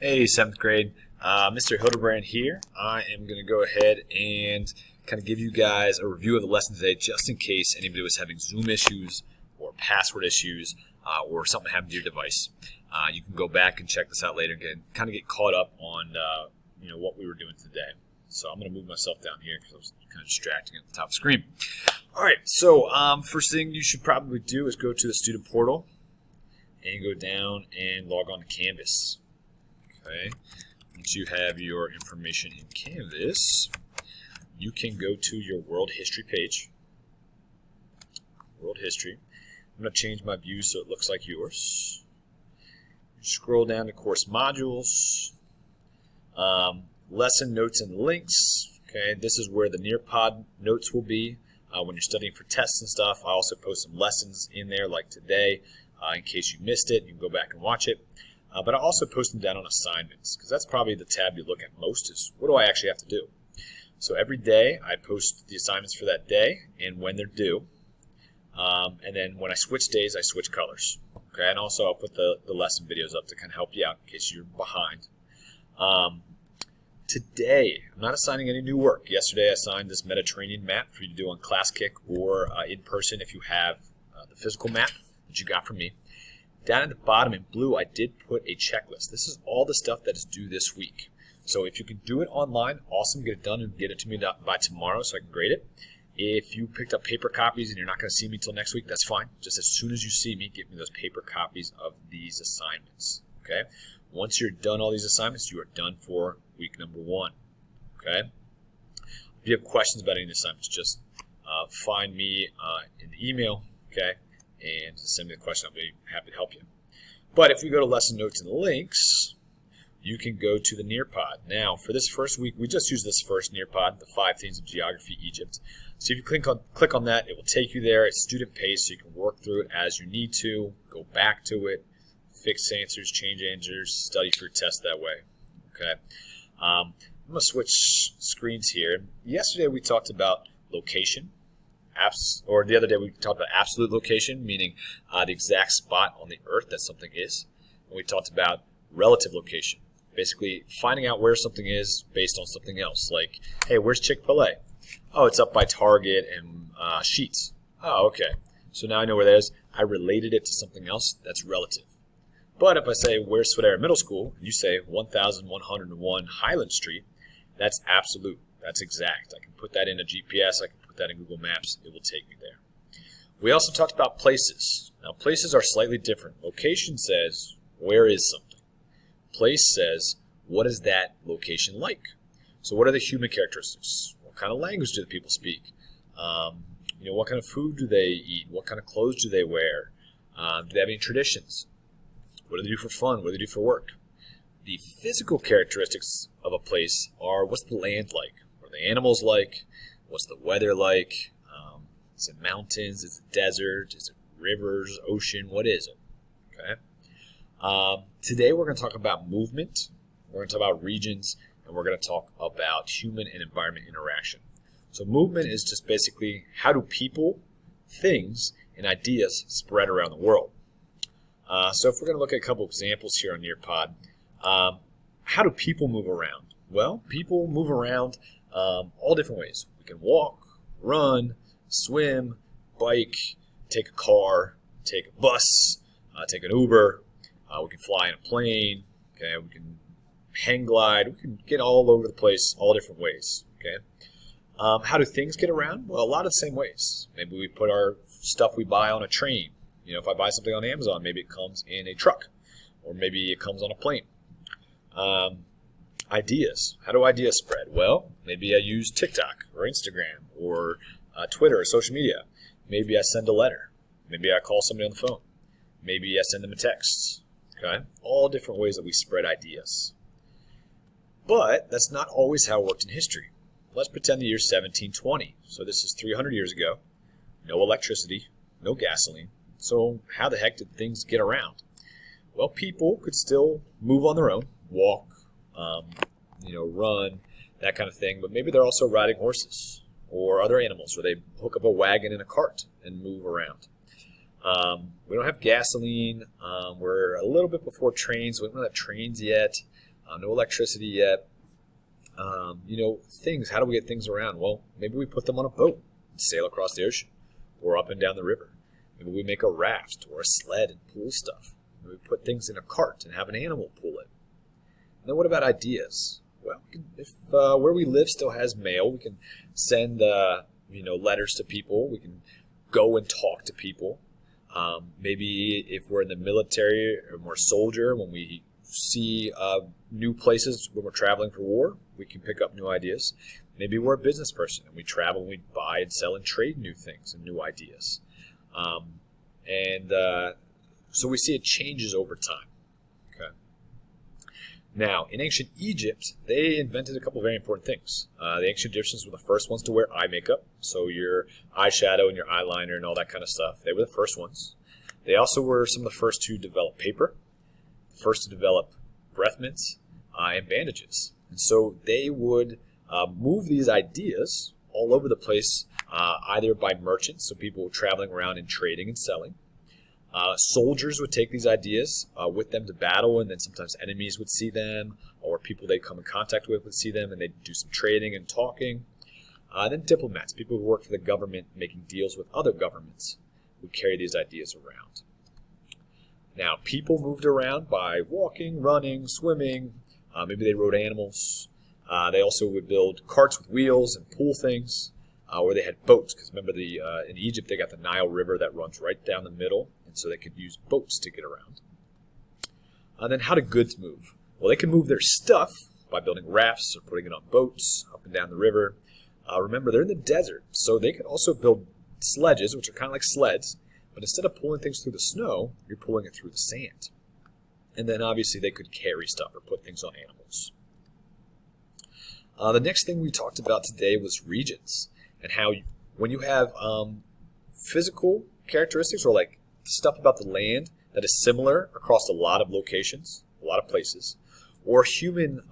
Hey, 7th grade. Mr. Hildebrand here. I am going to go ahead and kind of give you guys a review of the lesson today just in case anybody was having Zoom issues or password issues or something happened to your device. You can go back and check this out later and kind of get caught up on what we were doing today. So I'm going to move myself down here because I was kind of distracting at the top of the screen. All right, so first thing you should probably do is go to the student portal and go down and log on to Canvas. Okay. Once you have your information in Canvas, you can go to your World History page. World History. I'm going to change my view so it looks like yours. Scroll down to Course Modules. Lesson Notes and Links. Okay, this is where the Nearpod notes will be when you're studying for tests and stuff. I also post some lessons in there like today in case you missed it. You can go back and watch it. But I also post them down on assignments because that's probably the tab you look at most is what do I actually have to do? So every day I post the assignments for that day and when they're due. And then when I switch days, I switch colors. Okay, and also I'll put the lesson videos up to kind of help you out in case you're behind. Today, I'm not assigning any new work. Yesterday I assigned this Mediterranean map for you to do on ClassKick or in person if you have the physical map that you got from me. Down at the bottom in blue, I did put a checklist. This is all the stuff that is due this week. So if you can do it online, awesome. Get it done and get it to me by tomorrow so I can grade it. If you picked up paper copies and you're not going to see me until next week, that's fine. Just as soon as you see me, give me those paper copies of these assignments. Okay. Once you're done all these assignments, you are done for week number 1. Okay. If you have questions about any of the assignments, just find me in the email. Okay. And send me the question. I'll be happy to help you. But if we go to Lesson Notes and Links, you can go to the Nearpod. Now, for this first week, we just use this first Nearpod, the 5 Themes of Geography, Egypt. So if you click on that, it will take you there. It's student paced, so you can work through it as you need to, go back to it, fix answers, change answers, study for a test that way. Okay. I'm going to switch screens here. Yesterday, we talked about location. Or the other day we talked about absolute location, meaning the exact spot on the earth that something is. And we talked about relative location, basically finding out where something is based on something else. Like, hey, where's Chick-fil-A? Oh, it's up by Target and Sheetz. Oh, okay. So now I know where that is. I related it to something else that's relative. But if I say, where's Swedera Middle School? And you say 1101 Highland Street, that's absolute. That's exact. I can put that in a GPS. I can put that in Google Maps. It will take me there. We also talked about places. Now, places are slightly different. Location says, where is something? Place says, what is that location like? So what are the human characteristics? What kind of language do the people speak? What kind of food do they eat? What kind of clothes do they wear? Do they have any traditions? What do they do for fun? What do they do for work? The physical characteristics of a place are, what's the land like? What are the animals like? What's the weather like? Is it mountains? Is it desert? Is it rivers, ocean? What is it? Okay. Today we're going to talk about movement. We're going to talk about regions, and we're going to talk about human and environment interaction. So movement is just basically how do people, things, and ideas spread around the world. So if we're going to look at a couple examples here on Nearpod, how do people move around? Well, people move around all different ways. We can walk, run, swim, bike, take a car, take a bus, take an Uber. We can fly in a plane. Okay, we can hang glide. We can get all over the place, all different ways. Okay, how do things get around? Well, a lot of the same ways. Maybe we put our stuff we buy on a train. If I buy something on Amazon, maybe it comes in a truck, or maybe it comes on a plane. Ideas. How do ideas spread? Well, maybe I use TikTok or Instagram or Twitter or social media. Maybe I send a letter. Maybe I call somebody on the phone. Maybe I send them a text. Okay? All different ways that we spread ideas. But that's not always how it worked in history. Let's pretend the year 1720. So this is 300 years ago. No electricity, no gasoline. So how the heck did things get around? Well, people could still move on their own, walk, run, that kind of thing. But maybe they're also riding horses or other animals, or they hook up a wagon and a cart and move around. We don't have gasoline. We're a little bit before trains. We don't have trains yet. No electricity yet. Things. How do we get things around? Well, maybe we put them on a boat and sail across the ocean or up and down the river. Maybe we make a raft or a sled and pull stuff. Maybe we put things in a cart and have an animal pull it. And then what about ideas? Well, if where we live still has mail, we can send letters to people. We can go and talk to people. Maybe if we're in the military or we're a soldier, when we see new places when we're traveling for war, we can pick up new ideas. Maybe we're a business person and we travel and we buy and sell and trade new things and new ideas. So we see it changes over time. Okay. Now, in ancient Egypt, they invented a couple of very important things. The ancient Egyptians were the first ones to wear eye makeup, so your eyeshadow and your eyeliner and all that kind of stuff. They were the first ones. They also were some of the first to develop paper, first to develop breath mints, and bandages. And so they would move these ideas all over the place, either by merchants, so people traveling around and trading and selling. Soldiers would take these ideas with them to battle, and then sometimes enemies would see them, or people they'd come in contact with would see them, and they'd do some trading and talking. Then diplomats, people who worked for the government making deals with other governments, would carry these ideas around. Now, people moved around by walking, running, swimming. Maybe they rode animals. They also would build carts with wheels and pull things, or they had boats. Because remember, in Egypt, they got the Nile River that runs right down the middle, and so they could use boats to get around. Then how do goods move? Well, they can move their stuff by building rafts or putting it on boats up and down the river. Remember, they're in the desert, so they could also build sledges, which are kind of like sleds, but instead of pulling things through the snow, you're pulling it through the sand. And then obviously they could carry stuff or put things on animals. The next thing we talked about today was regions, and how when you have physical characteristics, or like stuff about the land that is similar across a lot of locations, a lot of places, or human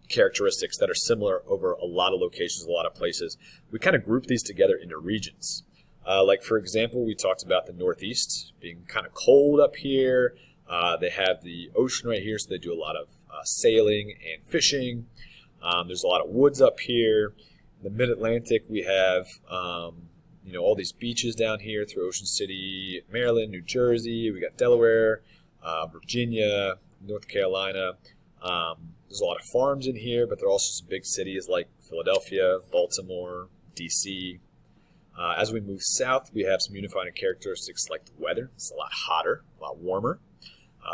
characteristics that are similar over a lot of locations, a lot of places, we kind of group these together into regions. Like, for example, we talked about the Northeast being kind of cold up here. They have the ocean right here, so they do a lot of sailing and fishing. There's a lot of woods up here. In the Mid-Atlantic, we have all these beaches down here through Ocean City, Maryland, New Jersey. We got Delaware, Virginia, North Carolina. There's a lot of farms in here, but there are also some big cities like Philadelphia, Baltimore, D.C. As we move south, we have some unifying characteristics like the weather. It's a lot hotter, a lot warmer.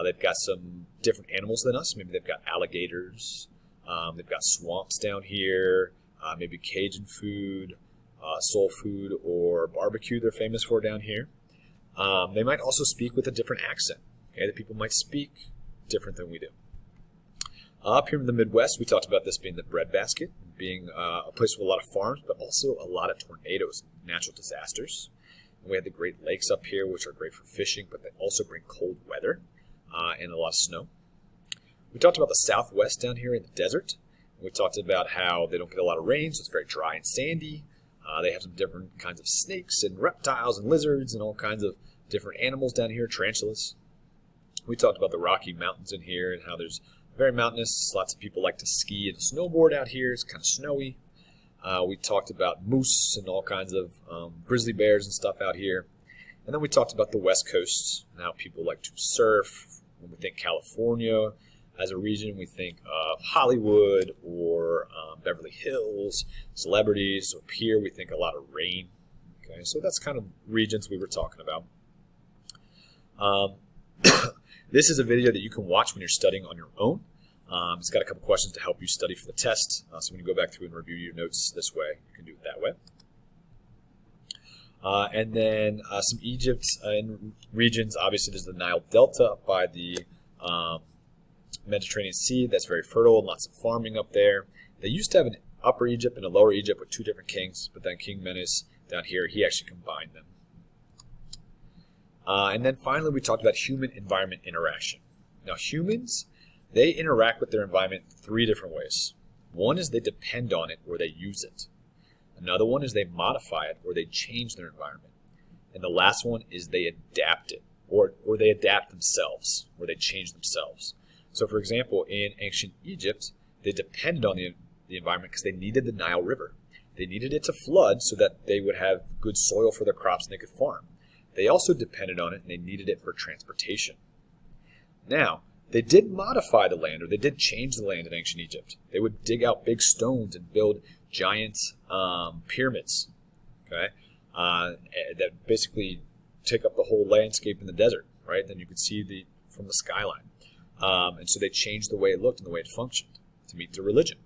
They've got some different animals than us. Maybe they've got alligators. They've got swamps down here. Maybe Cajun food, soul food, or barbecue they're famous for down here. They might also speak with a different accent. Okay, the people might speak different than we do. Up here in the Midwest, we talked about this being the breadbasket, being a place with a lot of farms, but also a lot of tornadoes, natural disasters. And we have the Great Lakes up here, which are great for fishing, but they also bring cold weather and a lot of snow. We talked about the Southwest down here in the desert. We talked about how they don't get a lot of rain, so it's very dry and sandy. They have some different kinds of snakes and reptiles and lizards and all kinds of different animals down here, tarantulas. We talked about the Rocky Mountains in here and how there's very mountainous. Lots of people like to ski and snowboard out here. It's kind of snowy. We talked about moose and all kinds of grizzly bears and stuff out here. And then we talked about the West Coast and how people like to surf. When we think California as a region, we think of Hollywood or Beverly Hills, celebrities. Up here, we think a lot of rain. Okay, so that's kind of regions we were talking about. This is a video that you can watch when you're studying on your own. It's got a couple questions to help you study for the test. So when you go back through and review your notes this way, you can do it that way. And then some Egypt and regions. Obviously, there's the Nile Delta up by the Mediterranean Sea. That's very fertile and lots of farming up there. They used to have an Upper Egypt and a Lower Egypt with two different kings, but then King Menes down here, he actually combined them. And then finally, we talked about human-environment interaction. Now, humans, they interact with their environment three different ways. One is they depend on it or they use it. Another one is they modify it or they change their environment. And the last one is they adapt it, or they adapt themselves, or they change themselves. So for example, in ancient Egypt, they depended on the environment because they needed the Nile River. They needed it to flood so that they would have good soil for their crops and they could farm. They also depended on it and they needed it for transportation. Now, they did modify the land, or they did change the land in ancient Egypt. They would dig out big stones and build giant pyramids, okay, that basically take up the whole landscape in the desert, right? Then you could see from the skyline. And so they changed the way it looked and the way it functioned to meet their religion.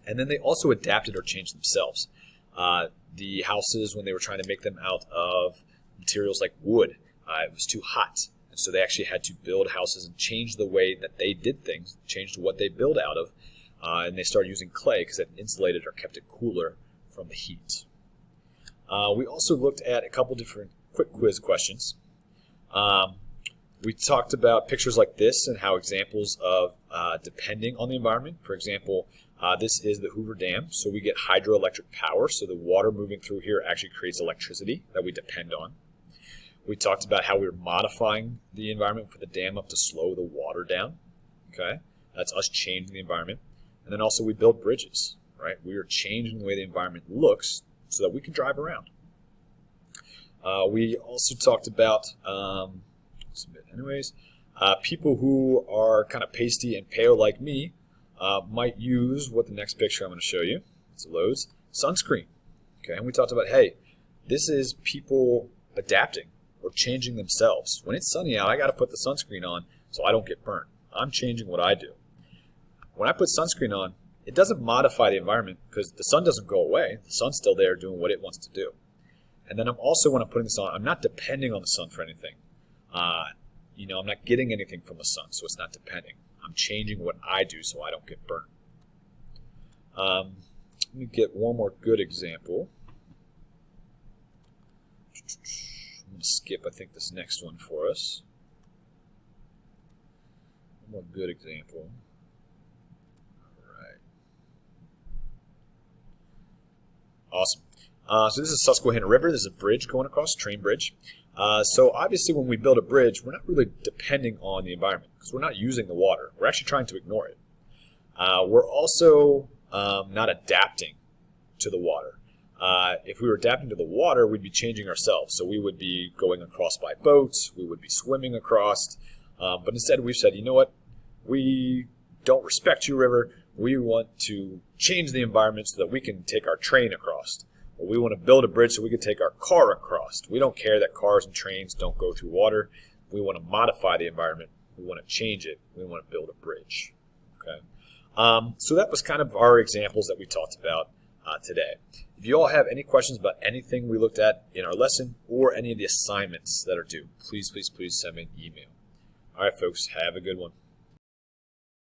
And then they also adapted or changed themselves. The houses, when they were trying to make them out of materials like wood, it was too hot. And so they actually had to build houses and change the way that they did things, changed what they build out of. And they started using clay because it insulated or kept it cooler from the heat. We also looked at a couple different quick quiz questions. We talked about pictures like this and how examples of depending on the environment. For example, this is the Hoover Dam, so we get hydroelectric power, so the water moving through here actually creates electricity that we depend on. We talked about how we were modifying the environment for the dam up to slow the water down. Okay, that's us changing the environment. And then also we build bridges, right? We are changing the way the environment looks so that we can drive around. We also talked about, people who are kind of pasty and pale like me might use what the next picture I'm going to show you, as it loads, sunscreen. Okay, and we talked about, hey, this is people adapting or changing themselves. When it's sunny out, I got to put the sunscreen on so I don't get burnt. I'm changing what I do. When I put sunscreen on, it doesn't modify the environment because the sun doesn't go away. The sun's still there doing what it wants to do. And then I'm also, when I'm putting this on, I'm not depending on the sun for anything. I'm not getting anything from the sun, so it's not depending. I'm changing what I do so I don't get burnt. Let me get one more good example. I'm going to skip, I think, this next one for us. One more good example. All right. Awesome. So this is Susquehanna River. There's a bridge going across, train bridge. So obviously when we build a bridge, we're not really depending on the environment because we're not using the water. We're actually trying to ignore it. We're also not adapting to the water. If we were adapting to the water, we'd be changing ourselves. So we would be going across by boats. We would be swimming across. But instead we've said, you know what? We don't respect you, river. We want to change the environment so that we can take our train across. Or we want to build a bridge so we can take our car across. We don't care that cars and trains don't go through water. We want to modify the environment. We want to change it. We want to build a bridge. Okay. So that was kind of our examples that we talked about today. If you all have any questions about anything we looked at in our lesson or any of the assignments that are due, please send me an email. All right, folks, have a good one.